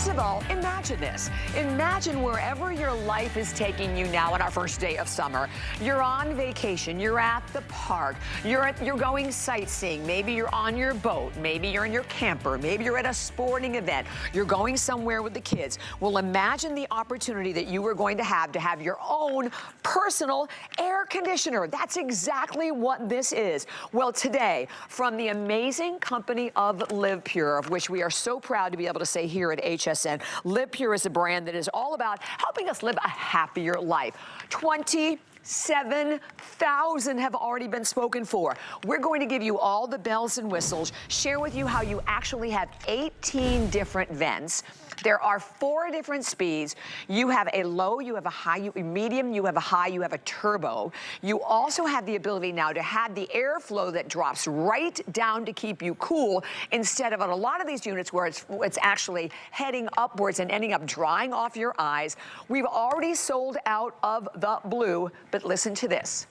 First of all, imagine this. Imagine wherever your life is taking you now on our first day of summer. You're on vacation, you're at the park, you're going sightseeing, maybe you're on your boat, maybe you're in your camper, maybe you're at a sporting event, you're going somewhere with the kids. Well, imagine the opportunity that you were going to have your own personal air conditioner. That's exactly what this is. Well, today, from the amazing company of LivePure, of which we are so proud to be able to say here at HSN, LivePure is a brand that is all about helping us live a happier life. 27,000 have already been spoken for. We're going to give you all the bells and whistles, share with you how you actually have 18 different vents. There are 4 different speeds. You have a low, you have a high, you medium, you have a high, you have a turbo. You also have the ability now to have the airflow that drops right down to keep you cool, instead of on a lot of these units where it's actually heading upwards and ending up drying off your eyes. We've already sold out of the blue, but listen to this.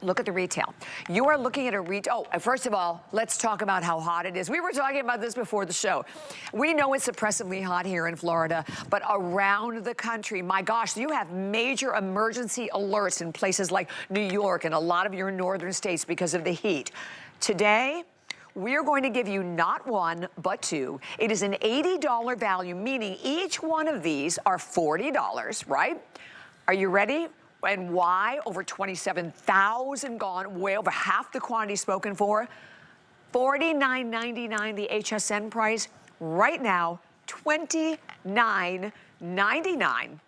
Look at the retail. You are looking at a retail. Oh, first of all, let's talk about how hot it is. We were talking about this before the show. We know it's oppressively hot here in Florida, but around the country, my gosh, you have major emergency alerts in places like New York and a lot of your northern states because of the heat. Today, we're going to give you not one, but 2. It is an $80 value, meaning each one of these are $40, right? Are you ready? And why? Over 27,000 gone, way over half the quantity spoken for. $49.99 the HSN price. Right now, $29.99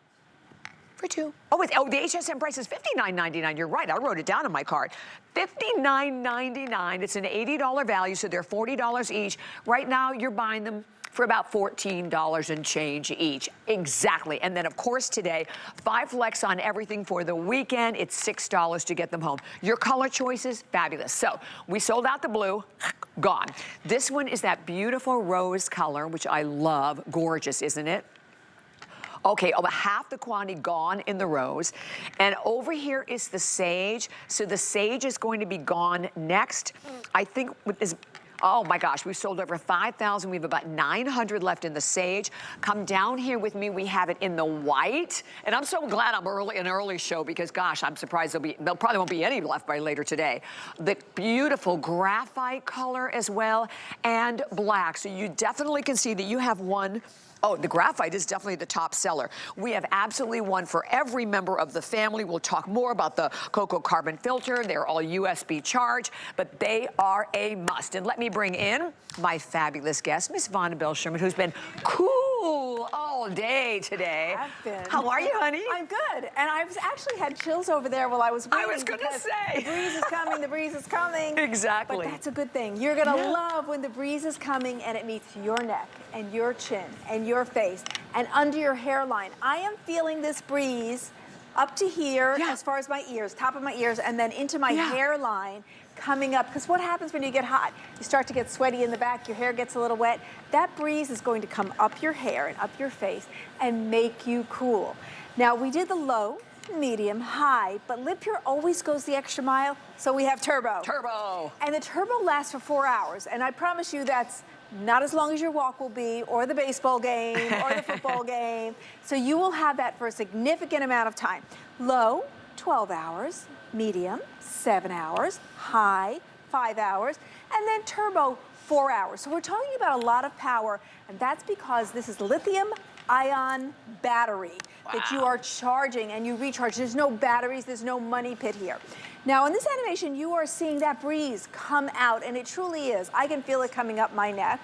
for 2. Oh, the HSN price is $59.99. You're right, I wrote it down on my card. $59.99, it's an $80 value, so they're $40 each. Right now, you're buying them for about $14 and change each. Exactly. And then, of course, today, 5 flex on everything for the weekend. It's $6 to get them home. Your color choices, fabulous. So we sold out the blue, gone. This one is that beautiful rose color, which I love. Gorgeous, isn't it? Okay, over half the quantity gone in the rose. And over here is the sage. So the sage is going to be gone next. I think with this, oh my gosh, we've sold over 5,000. We have about 900 left in the sage. Come down here with me. We have it in the white. And I'm so glad I'm an early show because gosh, I'm surprised there probably won't be any left by later today. The beautiful graphite color as well, and black. So you definitely can see that you have one. Oh, the graphite is definitely the top seller. We have absolutely one for every member of the family. We'll talk more about the Coco carbon filter. They're all USB charged, but they are a must. And let me bring in my fabulous guest, Miss Vonabelle Sherman, who's been cool all day today. I've been. How are you, honey? I'm good. And I've actually had chills over there while I was waiting. I was going to say. The breeze is coming, the breeze is coming. Exactly. But that's a good thing. You're going to love when the breeze is coming and it meets your neck and your chin and your face and under your hairline. I am feeling this breeze up to here as far as my ears, top of my ears, and then into my hairline coming up. Because what happens when you get hot? You start to get sweaty in the back, your hair gets a little wet. That breeze is going to come up your hair and up your face and make you cool. Now, we did the low, medium, high, but LivePure always goes the extra mile, so we have turbo. Turbo. And the turbo lasts for 4 hours, and I promise you that's not as long as your walk will be, or the baseball game, or the football game. So you will have that for a significant amount of time. Low, 12 hours, medium, 7 hours, high, 5 hours, and then turbo, 4 hours. So we're talking about a lot of power, and that's because this is lithium-ion battery that you are charging and you recharge. There's no batteries, there's no money pit here. Now in this animation, you are seeing that breeze come out, and it truly is. I can feel it coming up my neck.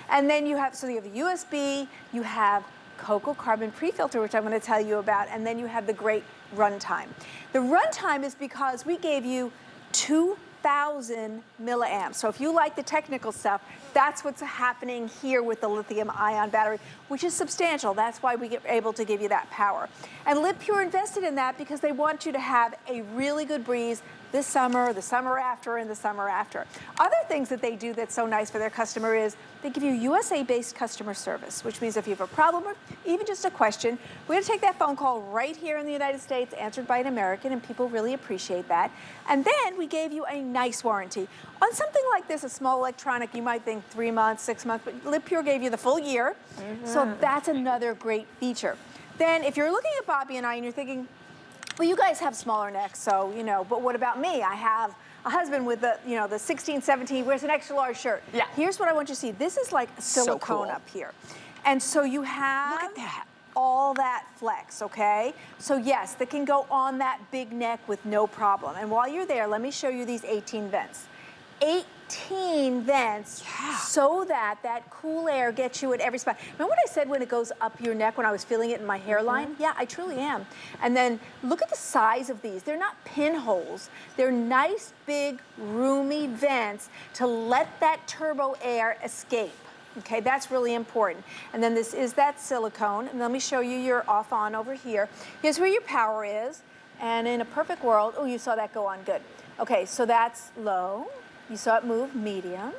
And then you have, so you have a USB, you have Coco carbon pre-filter, which I'm going to tell you about, and then you have the great runtime. The runtime is because we gave you 2,000 milliamps. So if you like the technical stuff, that's what's happening here with the lithium-ion battery, which is substantial. That's why we get able to give you that power. And LivePure invested in that because they want you to have a really good breeze this summer, the summer after, and the summer after. Other things that they do that's so nice for their customer is they give you USA-based customer service, which means if you have a problem or even just a question, we're gonna take that phone call right here in the United States, answered by an American, and people really appreciate that. And then we gave you a nice warranty. On something like this, a small electronic, you might think 3 months, 6 months, but LivePure gave you the full year. So that's another great feature. Then if you're looking at Bobby and I and you're thinking, well, you guys have smaller necks, so, you know, but what about me? I have a husband with the, you know, the 16, 17, wears an extra large shirt. Yeah. Here's what I want you to see. This is like silicone cool. up here. And so you have Look at that. all that flex, okay? So yes, that can go on that big neck with no problem. And while you're there, let me show you these 18 vents. 18 vents, so that that cool air gets you at every spot. Remember what I said when it goes up your neck when I was feeling it in my hairline? Yeah, I truly am. And then look at the size of these. They're not pinholes. They're nice, big, roomy vents to let that turbo air escape. Okay, that's really important. And then this is that silicone. And let me show you your off-on over here. Here's where your power is. And in a perfect world, oh, you saw that go on, good. Okay, so that's low. You saw it move medium,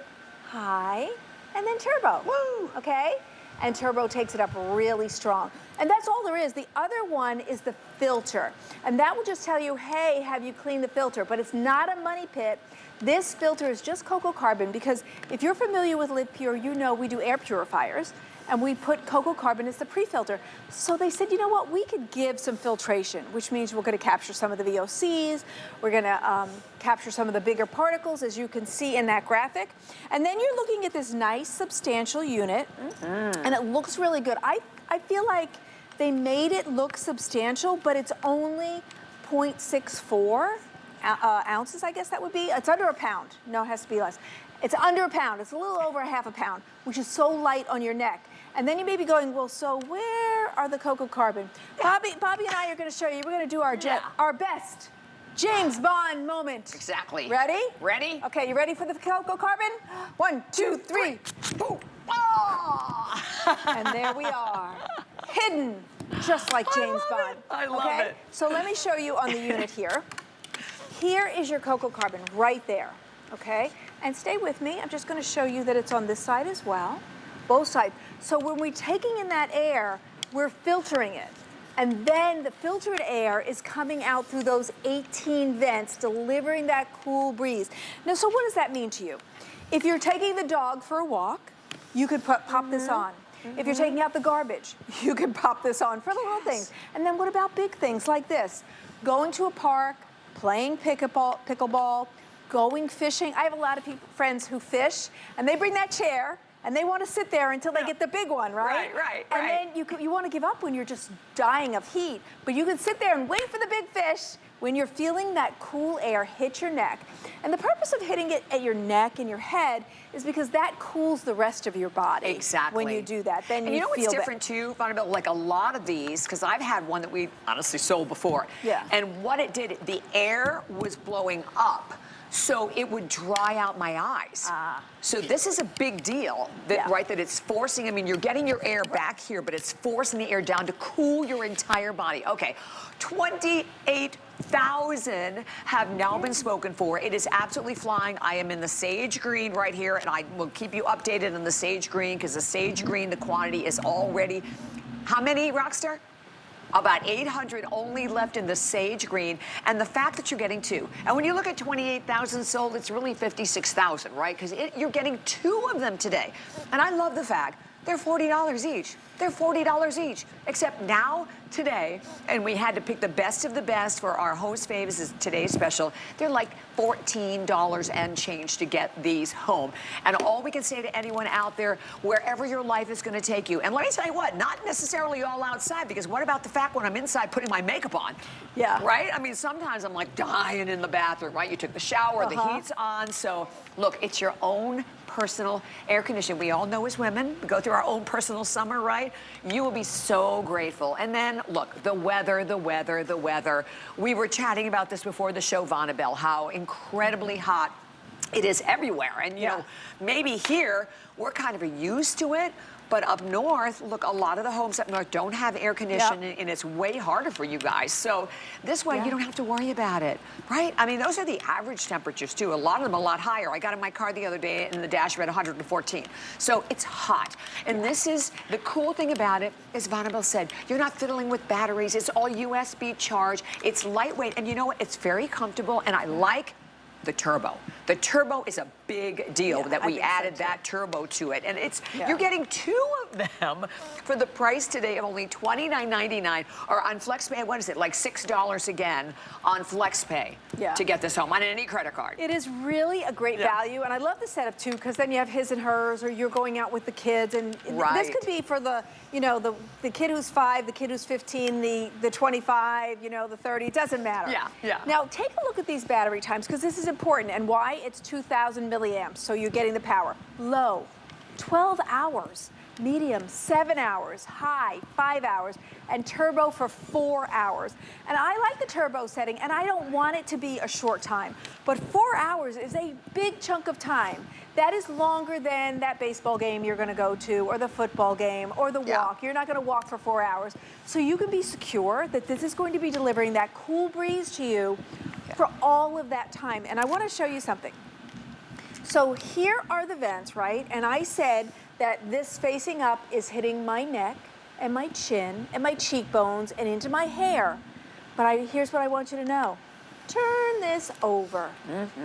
high, and then turbo. Woo! Okay? And turbo takes it up really strong. And that's all there is. The other one is the filter. And that will just tell you, hey, have you cleaned the filter? But it's not a money pit. This filter is just coco carbon, because if you're familiar with LivePure, you know we do air purifiers. And we put coco carbon as the pre-filter. So they said, you know what, we could give some filtration, which means we're gonna capture some of the VOCs, we're gonna capture some of the bigger particles, as you can see in that graphic. And then you're looking at this nice, substantial unit, and it looks really good. I feel like they made it look substantial, but it's only 0.64 ounces, I guess that would be. It's under a pound. No, it has to be less. It's under a pound. It's a little over a half a pound, which is so light on your neck. And then you may be going, well, so where are the coco carbon? Bobby and I are going to show you. We're going to do our best James Bond moment. Exactly. Ready? Ready? Okay, you ready for the coco carbon? 1, 2, 3. Boom. Oh! And there we are, hidden, just like James Bond. I love it. So let me show you on the unit here. Here is your coco carbon right there, okay? And stay with me. I'm just going to show you that it's on this side as well, both sides. So when we're taking in that air, we're filtering it. And then the filtered air is coming out through those 18 vents, delivering that cool breeze. Now, so what does that mean to you? If you're taking the dog for a walk, you could pop this on. If you're taking out the garbage, you can pop this on for the little things. And then what about big things like this? Going to a park, playing pickleball, going fishing. I have a lot of friends who fish, and they bring that chair, and they want to sit there until they get the big one, right? Right. And then you want to give up when you're just dying of heat, but you can sit there and wait for the big fish when you're feeling that cool air hit your neck. And the purpose of hitting it at your neck and your head is because that cools the rest of your body. Exactly. When you do that, then and you know what's feel different too, Vonabelle? Like a lot of these, because I've had one that we honestly sold before. Yeah. And what it did, the air was blowing up, so it would dry out my eyes. So this is a big deal, that, right, that it's forcing, I mean, you're getting your air back here, but it's forcing the air down to cool your entire body. Okay, 28,000 have now been spoken for. It is absolutely flying. I am in the sage green right here, and I will keep you updated on the sage green, because the sage green, the quantity is already, how many, Rockstar? About 800 only left in the sage green, and the fact that you're getting 2. And when you look at 28,000 sold, it's really 56,000, right? Because you're getting 2 of them today. And I love the fact they're $40 each. They're $40 each. Except now, today, and we had to pick the best of the best for our host faves is today's special. They're like $14 and change to get these home. And all we can say to anyone out there, wherever your life is going to take you, and let me tell you what, not necessarily all outside, because what about the fact when I'm inside putting my makeup on? Yeah. Right? I mean, sometimes I'm like dying in the bathroom, right? You took the shower, the heat's on. So look, it's your own personal air conditioning. We all know as women, we go through our own personal summer, right? You will be so grateful. And then look, the weather, the weather, the weather. We were chatting about this before the show, Vonabelle, how incredibly hot it is everywhere. And you know, maybe here, we're kind of used to it, But up north, look, a lot of the homes up north don't have air conditioning, and it's way harder for you guys. So this way, you don't have to worry about it, right? I mean, those are the average temperatures, too. A lot of them a lot higher. I got in my car the other day, and the dash read 114. So it's hot. And this is, the cool thing about it, as Vanabel said, you're not fiddling with batteries. It's all USB charge. It's lightweight, and you know what? It's very comfortable, and I like the turbo. The turbo is a big deal that we added that turbo to it. And it's, you're getting 2 of them for the price today of only $29.99, or on FlexPay, what is it, like $6 again on FlexPay to get this home on any credit card. It is really a great value, and I love the setup too, because then you have his and hers, or you're going out with the kids, and this could be for the, you know, the kid who's 5, the kid who's 15, the 25, you know, the 30, it doesn't matter. Now take a look at these battery times, because this is important, and why? It's 2,000 milliamps, so you're getting the power. Low, 12 hours. Medium, 7 hours. High, 5 hours. And turbo for 4 hours. And I like the turbo setting, and I don't want it to be a short time. But 4 hours is a big chunk of time. That is longer than that baseball game you're going to go to, or the football game, or the walk. You're not going to walk for 4 hours. So you can be secure that this is going to be delivering that cool breeze to you for all of that time. And I want to show you something. So here are the vents, right? And I said that this facing up is hitting my neck and my chin and my cheekbones and into my hair. But here's what I want you to know. Turn this over.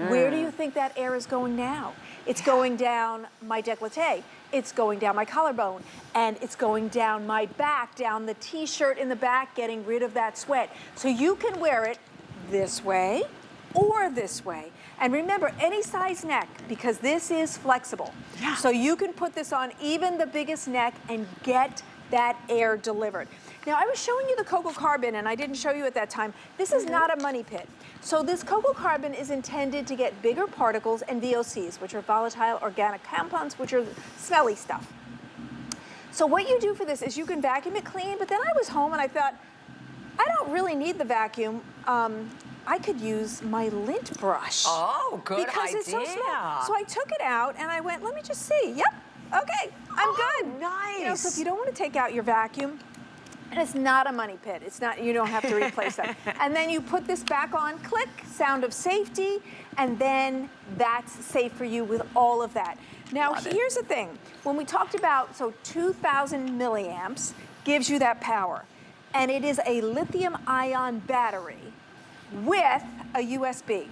Where do you think that air is going now? It's going down my décolleté. It's going down my collarbone. And it's going down my back, down the t-shirt in the back, getting rid of that sweat. So you can wear it this way or this way. And remember, any size neck, because this is flexible. So you can put this on even the biggest neck and get that air delivered. Now, I was showing you the coco carbon, and I didn't show you at that time. This is not a money pit. So this coco carbon is intended to get bigger particles and VOCs, which are volatile organic compounds, which are smelly stuff. So what you do for this is you can vacuum it clean, but then I was home and I thought, I don't really need the vacuum. I could use my lint brush. Oh, good idea. Because it's so small. So I took it out and I went, let me just see. Yep, okay, I'm good. Nice. You know, so if you don't want to take out your vacuum, and it's not a money pit. It's not, you don't have to replace that. And then you put this back on, click, sound of safety, and then that's safe for you with all of that. Now, here's the thing. When we talked about, so 2,000 milliamps gives you that power. And it is a lithium-ion battery with a USB.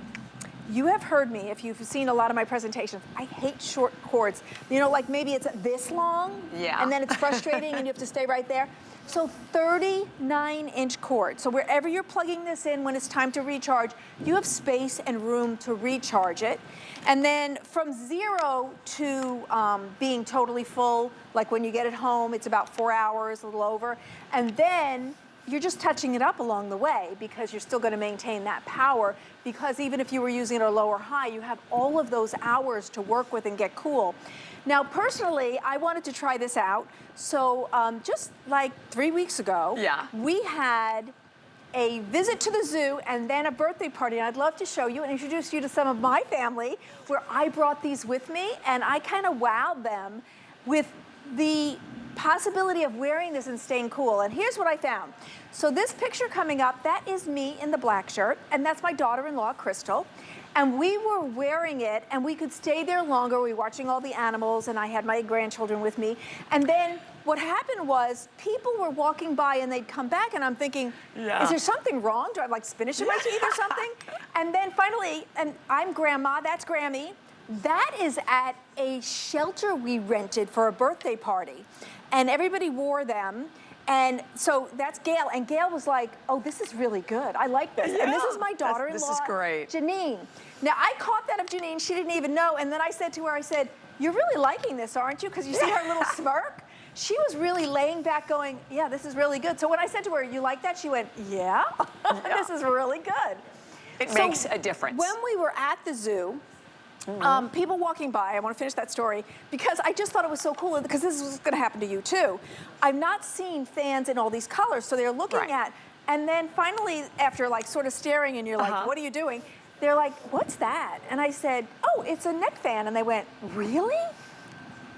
You have heard me, if you've seen a lot of my presentations, I hate short cords. You know, like maybe it's this long, and then it's frustrating and you have to stay right there. So 39-inch cord. So wherever you're plugging this in when it's time to recharge, you have space and room to recharge it. And then from 0 to being totally full, like when you get it home, it's about 4 hours, a little over. And then you're just touching it up along the way because you're still going to maintain that power, because even if you were using it at a low or high, you have all of those hours to work with and get cool. Now, personally, I wanted to try this out. So just like 3 weeks ago, we had a visit to the zoo and then a birthday party. And I'd love to show you and introduce you to some of my family where I brought these with me, and I kind of wowed them with the possibility of wearing this and staying cool. And here's what I found. So this picture coming up, that is me in the black shirt, and that's my daughter-in-law, Crystal. And we were wearing it, and we could stay there longer. We were watching all the animals, and I had my grandchildren with me. And then what happened was people were walking by, and they'd come back, and I'm thinking, is there something wrong? Do I have like spinach in my teeth or something? And then finally, and I'm Grandma, that's Grammy. That is at a shelter we rented for a birthday party. And everybody wore them. And so that's Gail. And Gail was like, oh, this is really good. I like this. And this is my daughter-in-law, this is great. Janine. Now, I caught that of Janine. She didn't even know. And then I said to her, I said, you're really liking this, aren't you? Because you see her little smirk? She was really laying back going, yeah, this is really good. So when I said to her, you like that? She went, yeah, this is really good. It makes a difference. When we were at the zoo, people walking by, I want to finish that story, because I just thought it was so cool, because this is going to happen to you too. I've not seen fans in all these colors, so they're looking at, and then finally, after like sort of staring, and you're like, what are you doing? They're like, what's that? And I said, oh, it's a neck fan. And they went, really?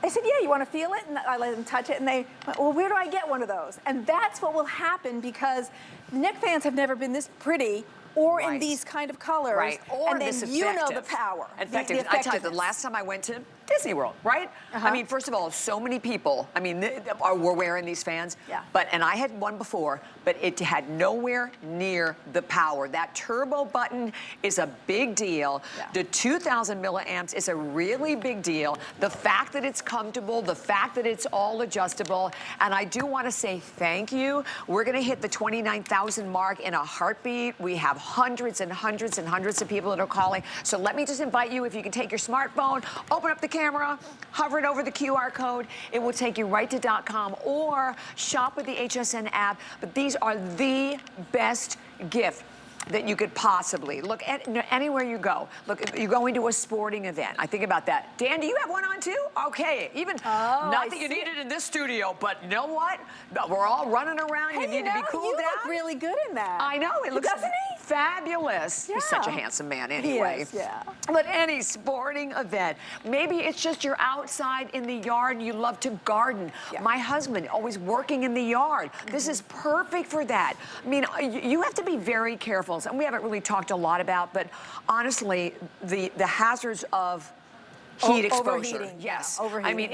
I said, yeah, you want to feel it? And I let them touch it, and they went, well, where do I get one of those? And that's what will happen, because neck fans have never been this pretty or in these kind of colors. Right, or and then this you know the effective. power. Effective. I tell you, the last time I went to Disney World, right? I mean, first of all, so many people, I mean, were wearing these fans. Yeah. And I had one before, but it had nowhere near the power. That turbo button is a big deal. Yeah. The 2,000 milliamps is a really big deal. The fact that it's comfortable, the fact that it's all adjustable, and I do want to say thank you. We're going to hit the 29,000 mark in a heartbeat. We have hundreds and hundreds and hundreds of people that are calling. So let me just invite you, if you can take your smartphone, open up the camera, hover it over the QR code. It will take you right to .com, or shop with the HSN app. But these are the best gift that you could possibly look at anywhere you go. Look, you're going to a sporting event. I think about that. Dan, do you have one on too? Okay, even not that you need it in this studio, but you know what? We're all running around. Hey, you need to be cooled you down. look really good in that. I know, it looks Doesn't he? fabulous. Yeah. He's such a handsome man anyway. He is, yeah. But any sporting event, maybe it's just you're outside in the yard and you love to garden. Yeah. My husband, always working in the yard. This is perfect for that. I mean, you have to be very careful. And we haven't really talked a lot about, but honestly, the hazards of heat exposure. Overheating, yes. yeah, overheating, I mean,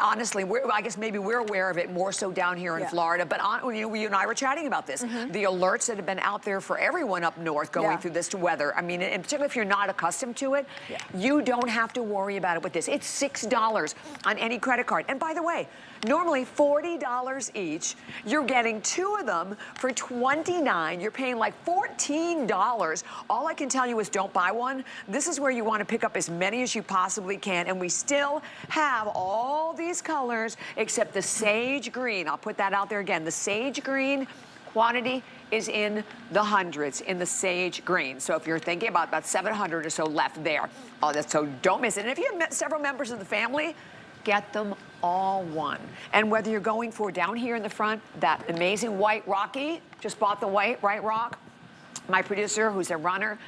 honestly, I guess maybe we're aware of it more so down here in Florida, but you and I were chatting about this. The alerts that have been out there for everyone up north going through this weather. I mean, and particularly if you're not accustomed to it, you don't have to worry about it with this. It's $6 on any credit card. And by the way, normally $40 each. You're getting 2 of them for $29. You're paying like $14. All I can tell you is don't buy one. This is where you want to pick up as many as you possibly can. And we still have all these colors except the sage green. I'll put that out there again. The sage green quantity is in the hundreds in the sage green. So if you're thinking about 700 or so left there. So don't miss it. And if you have several members of the family, get them all one. And whether you're going for down here in the front, that amazing white Rocky, just bought the white, right, Rock? My producer, who's a runner,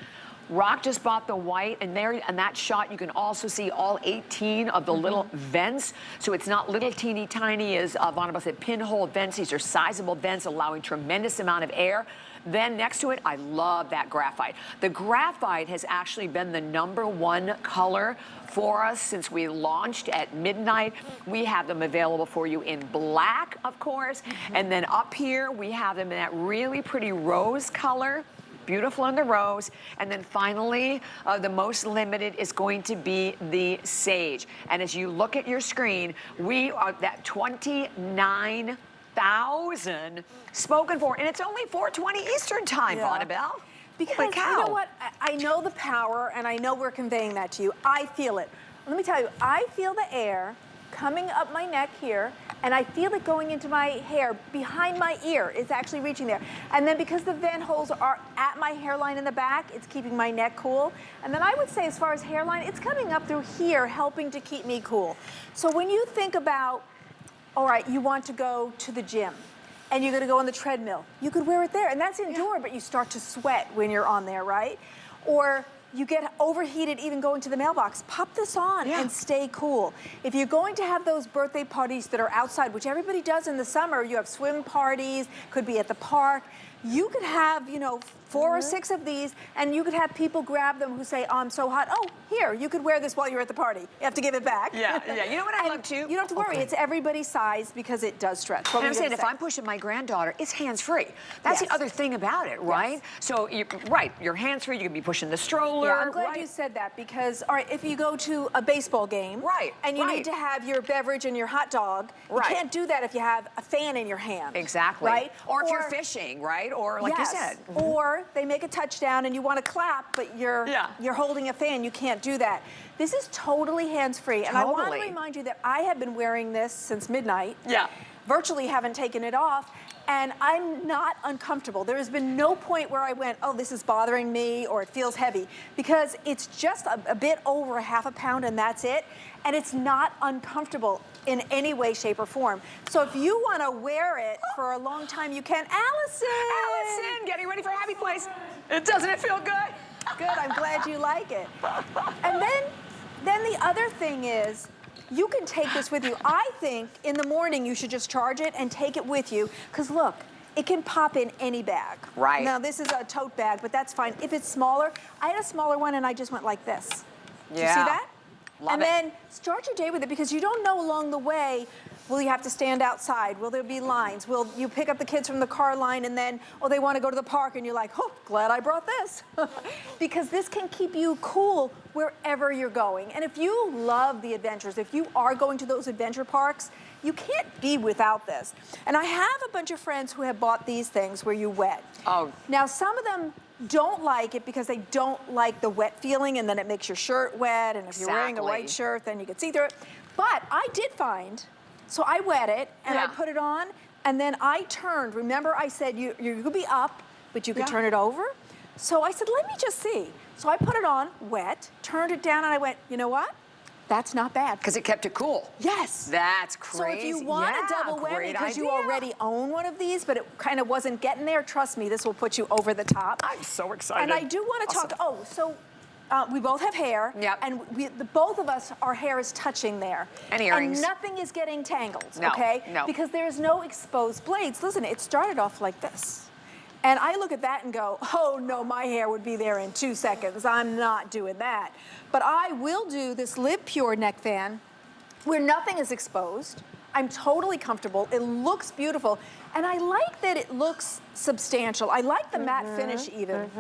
Rock just bought the white, and there in that shot you can also see all 18 of the little vents. So it's not little teeny tiny, as Vonaba said, pinhole vents. These are sizable vents allowing tremendous amount of air. Then next to it, I love that graphite. The graphite has actually been the #1 color for us since we launched at midnight. We have them available for you in black, of course. And then up here, we have them in that really pretty rose color. Beautiful in the rose. And then finally, the most limited is going to be the sage. And as you look at your screen, we are that 29,000 spoken for, and it's only 4:20 Eastern time, Vonabelle. Because you know what? I know the power, and I know we're conveying that to you. I feel it. Let me tell you, I feel the air coming up my neck here, and I feel it going into my hair behind my ear. It's actually reaching there. And then because the vent holes are at my hairline in the back, it's keeping my neck cool. And then I would say, as far as hairline, it's coming up through here, helping to keep me cool. So when you think about, all right, you want to go to the gym, and you're gonna go on the treadmill, you could wear it there, and that's indoor, but you start to sweat when you're on there, right? Or you get overheated even going to the mailbox, pop this on and stay cool. If you're going to have those birthday parties that are outside, which everybody does in the summer, you have swim parties, could be at the park, you could have, 4 or 6 of these, and you could have people grab them who say, oh, I'm so hot. Oh, here, you could wear this while you're at the party. You have to give it back. Yeah. You know what I love too? You don't have to worry. It's everybody's size because it does stretch. And I'm saying, if I'm pushing my granddaughter, it's hands-free. That's the other thing about it, right? So, you're hands-free. You can be pushing the stroller. Yeah, I'm glad you said that, because, all right, if you go to a baseball game, and you need to have your beverage and your hot dog, you can't do that if you have a fan in your hand. Exactly. Right? Or if you're fishing, right? Or like you said. Or they make a touchdown and you want to clap, but you're holding a fan. You can't do that. This is totally hands-free. And I want to remind you that I have been wearing this since midnight. Virtually haven't taken it off. And I'm not uncomfortable. There has been no point where I went, oh, this is bothering me, or it feels heavy, because it's just a bit over a half a pound, and that's it. And it's not uncomfortable in any way, shape, or form. So if you want to wear it for a long time, you can. Allison! Allison, getting ready for Happy Place. Doesn't it feel good? Good, I'm glad you like it. And then the other thing is, you can take this with you. I think in the morning you should just charge it and take it with you, because look, it can pop in any bag. Right. Now this is a tote bag, but that's fine. If it's smaller, I had a smaller one and I just went like this. Yeah. Do you see that? Love and it. then start your day with it, because you don't know along the way, will you have to stand outside? Will there be lines? Will you pick up the kids from the car line and then, oh, they want to go to the park, and you're like, oh, glad I brought this. Because this can keep you cool wherever you're going. And if you love the adventures, if you are going to those adventure parks, you can't be without this. And I have a bunch of friends who have bought these things where you wet. Oh. Now, some of them don't like it because they don't like the wet feeling, and then it makes your shirt wet, and if you're wearing a white shirt, then you can see through it. But I did find, so I wet it, and I put it on, and then I turned. Remember I said you could be up, but you could turn it over? So I said, let me just see. So I put it on, wet, turned it down, and I went, you know what? That's not bad. Because it kept it cool. Yes. That's crazy. So if you want a double whammy, because you already own one of these, but it kind of wasn't getting there, trust me, this will put you over the top. I'm so excited. And I do want to talk, we both have hair. Yep. And both of us, our hair is touching there. And earrings. And nothing is getting tangled, No, okay? no. Because there is no exposed blades. Listen, it started off like this. And I look at that and go, oh no, my hair would be there in 2 seconds. I'm not doing that. But I will do this LivePure neck fan where nothing is exposed. I'm totally comfortable. It looks beautiful. And I like that it looks substantial. I like the matte finish even.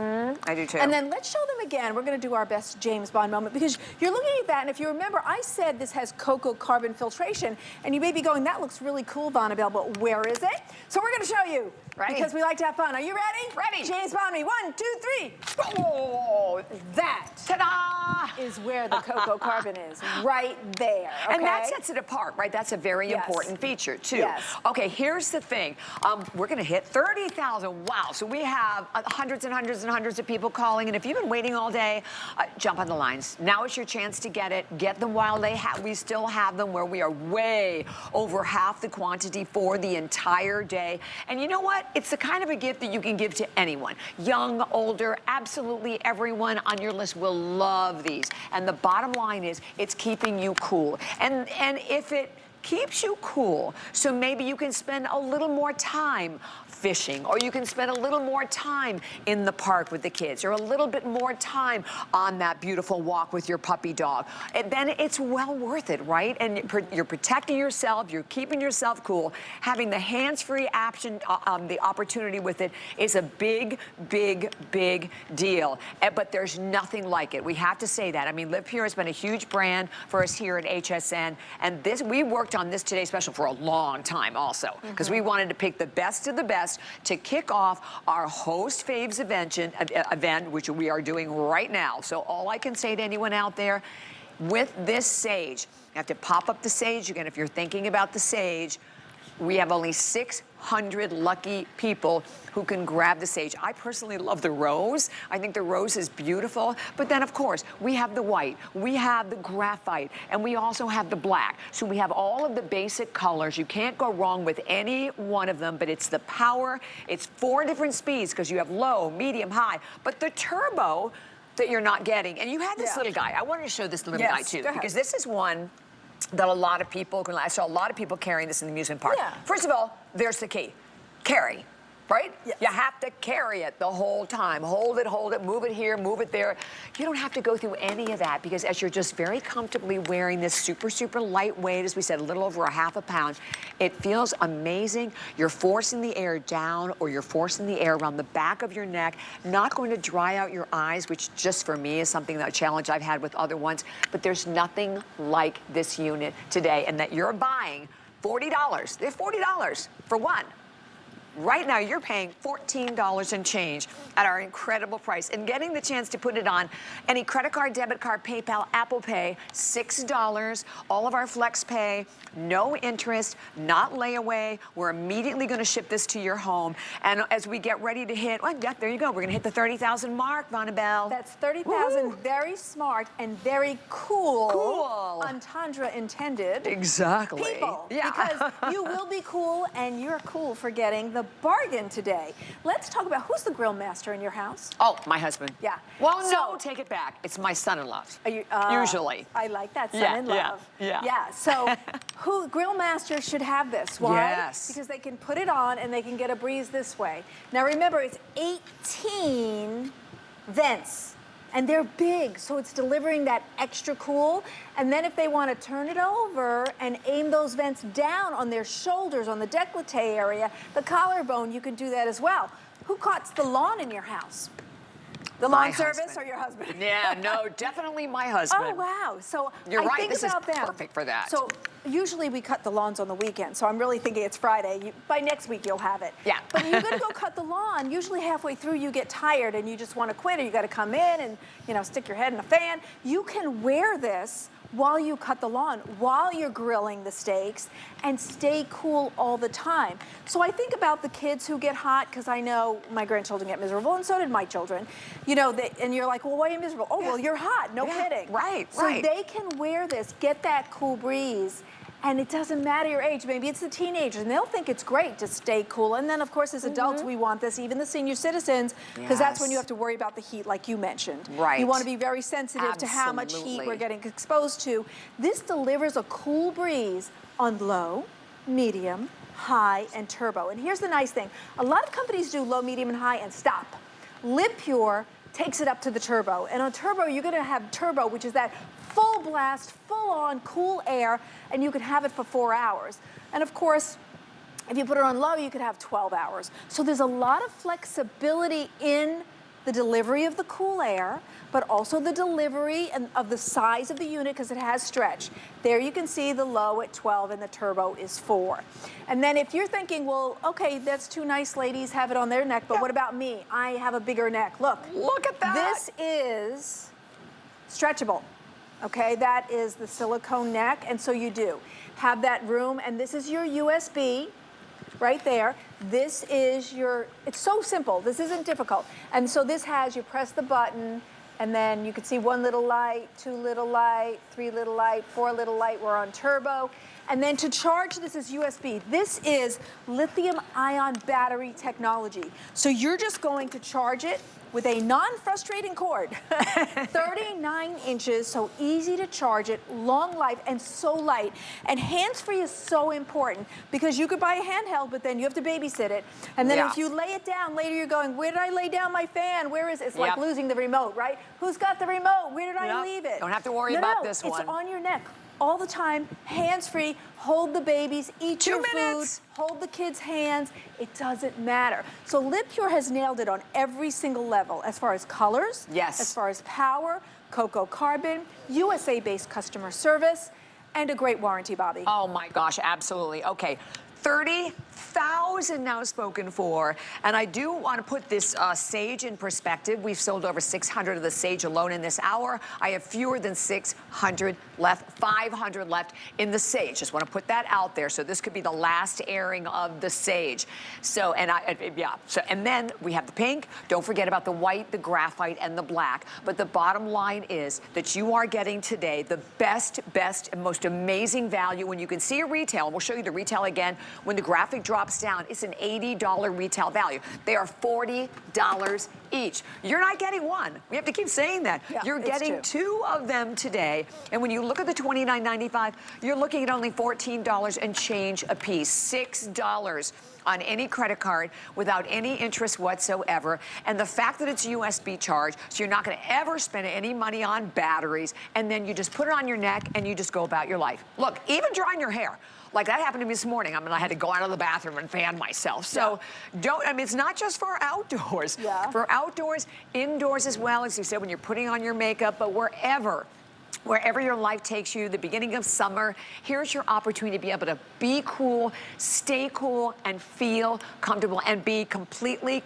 I do too. And then let's show them again. We're going to do our best James Bond moment, because you're looking at that, and if you remember, I said this has coco carbon filtration, and you may be going, that looks really cool, Bonnabelle, but where is it? So we're going to show you. Ready? Because we like to have fun. Are you ready? Ready. James Bond me. 1, 2, 3. Oh, That ta-da! is where the coco carbon is, right there. Okay? And that sets it apart, right? That's a very important feature, too. Yes. Okay, here's the thing. We're going to hit 30,000. Wow. So we have hundreds and hundreds and hundreds of people calling. And if you've been waiting all day, jump on the lines. Now is your chance to get it. Get them while we still have them, where we are way over half the quantity for the entire day. And you know what? It's the kind of a gift that you can give to anyone. Young, older, absolutely everyone on your list will love these. And the bottom line is, it's keeping you cool. And if it keeps you cool, so maybe you can spend a little more time fishing, or you can spend a little more time in the park with the kids, or a little bit more time on that beautiful walk with your puppy dog. And then it's well worth it, right? And you're protecting yourself, you're keeping yourself cool. Having the hands-free option, the opportunity with it is a big, big, big deal. But there's nothing like it. We have to say that. I mean, LivePure has been a huge brand for us here at HSN, and we worked on this Today Special for a long time also, because we wanted to pick the best of the best to kick off our Host Faves event, which we are doing right now. So all I can say to anyone out there, with this sage, you have to pop up the sage again. If you're thinking about the sage, we have only 600 lucky people who can grab the sage. I personally love the rose. I think the rose is beautiful. But then, of course, we have the white, we have the graphite, and we also have the black. So we have all of the basic colors. You can't go wrong with any one of them, but it's the power. It's 4 different speeds, because you have low, medium, high. But the turbo that you're not getting, and you have this little guy. I wanted to show this little guy too, because this is one that a lot of people can. I saw a lot of people carrying this in the amusement park. First of all, there's the key. Carry, right? You have to carry it the whole time. Hold it, move it here, move it there. You don't have to go through any of that, because as you're just very comfortably wearing this super, super lightweight, as we said, a little over a half a pound, it feels amazing. You're forcing the air down, or you're forcing the air around the back of your neck, not going to dry out your eyes, which just for me is something, that challenge I've had with other ones. But there's nothing like this unit today, and that you're buying $40. They're $40 for one. Right now, you're paying $14 and change at our incredible price, and getting the chance to put it on any credit card, debit card, PayPal, Apple Pay, $6. All of our Flex Pay, no interest, not layaway. We're immediately going to ship this to your home. And as we get ready to hit, well, yeah, there you go. We're going to hit the 30,000 mark, Bonnabelle. That's 30,000. Very smart and very cool. Entendre intended. Exactly. People. Yeah. Because you will be cool, and you're cool for getting the the bargain today. Let's talk about who's the grill master in your house? Oh, my husband. Yeah. Well, So- no, take it back. It's my son-in-law. Usually. I like that, Yeah, son-in-law. yeah. So grill master should have this. Why? Yes. Because they can put it on and they can get a breeze this way. Now remember, it's 18 vents. And they're big, so it's delivering that extra cool. And then if they want to turn it over and aim those vents down on their shoulders, on the décolleté area, the collarbone, you can do that as well. Who cuts the lawn in your house? The lawn service or your husband? Yeah, no, definitely my husband. Oh, wow. So You're I right, think this about is them. perfect for that. So usually we cut the lawns on the weekend, so I'm really thinking it's Friday. By next week, you'll have it. Yeah. But you're going to go cut the lawn. Usually halfway through, you get tired and you just want to quit, or you got to come in and, you know, stick your head in a fan. You can wear this while you cut the lawn, while you're grilling the steaks, and stay cool all the time. So I think about the kids who get hot, because I know my grandchildren get miserable, and so did my children. You know, and you're like, well, why are you miserable? Oh, well, you're hot, no kidding. Right, so they can wear this, get that cool breeze, and it doesn't matter your age. Maybe it's the teenagers, and they'll think it's great to stay cool. And then, of course, as adults, we want this, even the senior citizens, because that's when you have to worry about the heat, like you mentioned. Right. You want to be very sensitive to how much heat we're getting exposed to. This delivers a cool breeze on low, medium, high, and turbo. And here's the nice thing. A lot of companies do low, medium, and high and stop. LivePure takes it up to the turbo. And on turbo, you're going to have turbo, which is that full blast, full-on cool air, and you can have it for 4 hours. And of course, if you put it on low, you could have 12 hours. So there's a lot of flexibility in the delivery of the cool air, but also the delivery of the size of the unit, because it has stretch. There you can see the low at 12 and the turbo is 4. And then if you're thinking, well, okay, that's too nice, ladies have it on their neck, but what about me? I have a bigger neck. Look at that. This is stretchable. Okay, that is the silicone neck, and so you do have that room, and this is your USB right there. This is your, it's so simple, this isn't difficult. And so this has, you press the button, and then you can see 1 little light, 2 little light, 3 little light, 4 little light, we're on turbo. And then to charge, this is USB. This is lithium-ion battery technology. So you're just going to charge it with a non-frustrating cord. 39 inches, so easy to charge it, long life, and so light. And hands-free is so important, because you could buy a handheld, but then you have to babysit it. And then if you lay it down, later you're going, where did I lay down my fan? Where is it? It's like losing the remote, right? Who's got the remote? Where did I leave it? Don't have to worry about this one. It's on your neck all the time, hands-free, hold the babies, eat your food, hold the kids' hands, it doesn't matter. So LivePure has nailed it on every single level, as far as colors, as far as power, coco carbon, USA-based customer service, and a great warranty, Bobby. Oh my gosh, absolutely. Okay. 30,000 now spoken for. And I do want to put this sage in perspective. We've sold over 600 of the sage alone in this hour. I have fewer than 600 left, 500 left in the sage. Just want to put that out there. So this could be the last airing of the sage. So, and and then we have the pink. Don't forget about the white, the graphite, and the black. But the bottom line is that you are getting today the best, and most amazing value. When you can see a retail, and we'll show you the retail again, when the graphic drops down, it's an $80 retail value. They are $40 each. You're not getting one. We have to keep saying that. Yeah, you're getting 2 of them today. And when you look at the $29.95, you're looking at only $14 and change a piece. $6 on any credit card without any interest whatsoever. And the fact that it's USB charge, so you're not going to ever spend any money on batteries, and then you just put it on your neck and you just go about your life. Look, even drying your hair. Like that happened to me this morning. I mean, I had to go out of the bathroom and fan myself. So it's not just for outdoors. For outdoors, indoors as well, as you said, when you're putting on your makeup, but wherever your life takes you, the beginning of summer, here's your opportunity to be able to be cool, stay cool, and feel comfortable, and be completely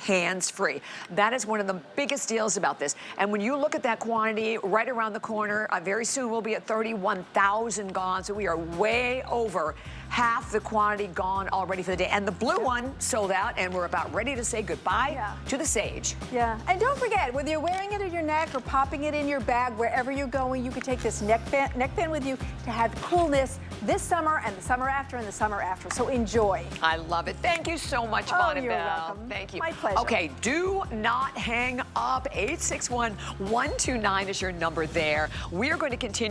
hands-free. That is one of the biggest deals about this. And when you look at that quantity right around the corner, very soon we'll be at 31,000 gone, so we are way over half the quantity gone already for the day. And the blue one sold out, and we're about ready to say goodbye to the sage. And don't forget, whether you're wearing it at your neck or popping it in your bag, wherever you're going, you could take this neck fan with you to have coolness this summer and the summer after and the summer after. So enjoy. I love it. Thank you so much, Oh, Bonnabelle. you're welcome. Thank you. My pleasure. Okay, do not hang up. 861-129 is your number there. We are going to continue.